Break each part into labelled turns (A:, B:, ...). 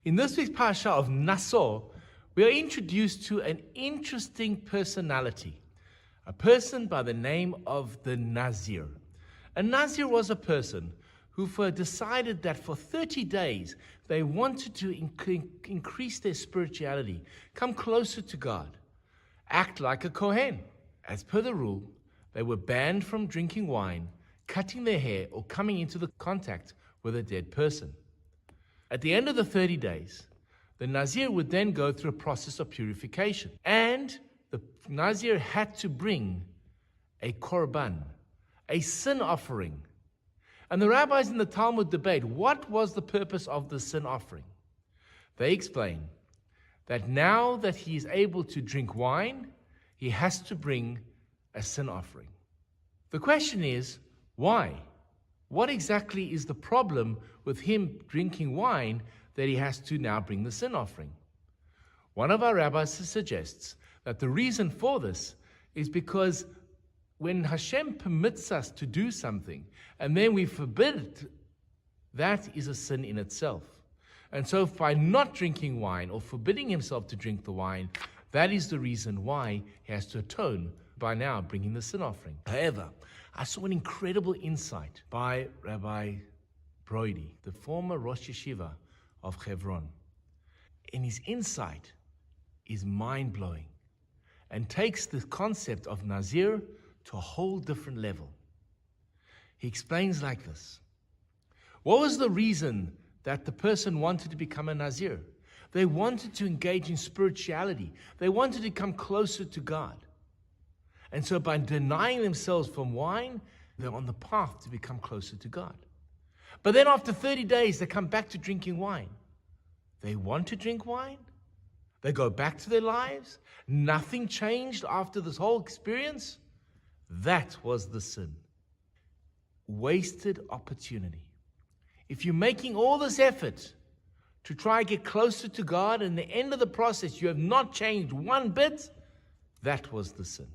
A: In this week's Parsha of Naso, we are introduced to an interesting personality, a person by the name of the Nazir. A Nazir was a person who decided that for 30 days they wanted to increase their spirituality, come closer to God, act like a Kohen. As per the rule, they were banned from drinking wine, cutting their hair, or coming into the contact with a dead person. At the end of the 30 days, the Nazir would then go through a process of purification. And the Nazir had to bring a korban, a sin offering. And the rabbis in the Talmud debate, what was the purpose of the sin offering? They explain that now that he is able to drink wine, he has to bring a sin offering. The question is, why? What exactly is the problem with him drinking wine that he has to now bring the sin offering? One of our rabbis suggests that the reason for this is because when Hashem permits us to do something and then we forbid it, that is a sin in itself. And so by not drinking wine or forbidding himself to drink the wine, that is the reason why he has to atone by now bringing the sin offering. However, I saw an incredible insight by Rabbi Brody, the former Rosh Yeshiva of Hebron. And his insight is mind-blowing and takes the concept of Nazir to a whole different level. He explains like this. What was the reason that the person wanted to become a Nazir? They wanted to engage in spirituality. They wanted to come closer to God. And so by denying themselves from wine, they're on the path to become closer to God. But then after 30 days, they come back to drinking wine. They want to drink wine. They go back to their lives. Nothing changed after this whole experience. That was the sin. Wasted opportunity. If you're making all this effort to try and get closer to God, and at the end of the process you have not changed one bit, that was the sin.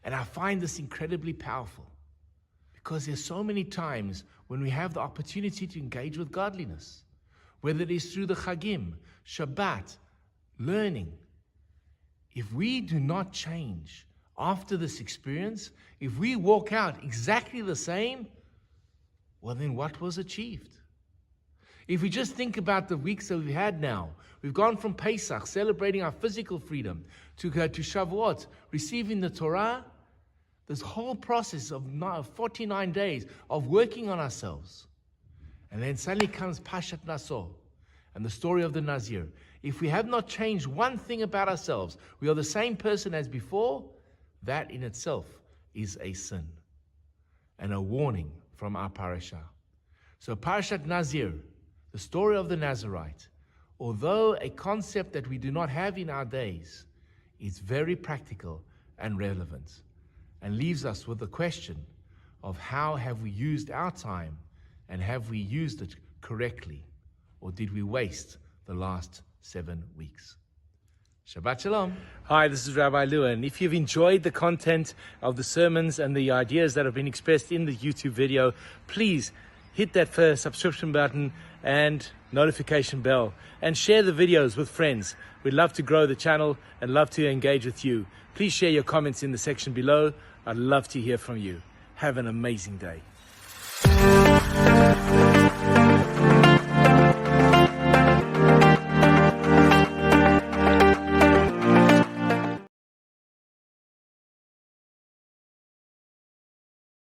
A: And I find this incredibly powerful because there's so many times when we have the opportunity to engage with godliness, whether it is through the Chagim, Shabbat, learning. If we do not change after this experience, if we walk out exactly the same, well then what was achieved? If we just think about the weeks that we've had now, we've gone from Pesach, celebrating our physical freedom, to Shavuot, receiving the Torah, this whole process of 49 days of working on ourselves. And then suddenly comes Parshat Naso and the story of the Nazir. If we have not changed one thing about ourselves, we are the same person as before, that in itself is a sin and a warning from our parasha. So Parshat Nazir, the story of the Nazirite, although a concept that we do not have in our days, is very practical and relevant, and leaves us with the question of how have we used our time, and have we used it correctly, or did we waste the last 7 weeks? Shabbat Shalom. Hi, this is Rabbi Lewin. If you've enjoyed the content of the sermons and the ideas that have been expressed in the YouTube video, please hit that subscription button and notification bell, and share the videos with friends. We'd love to grow the channel and love to engage with you. Please share your comments in the section below. I'd love to hear from you. Have an amazing day.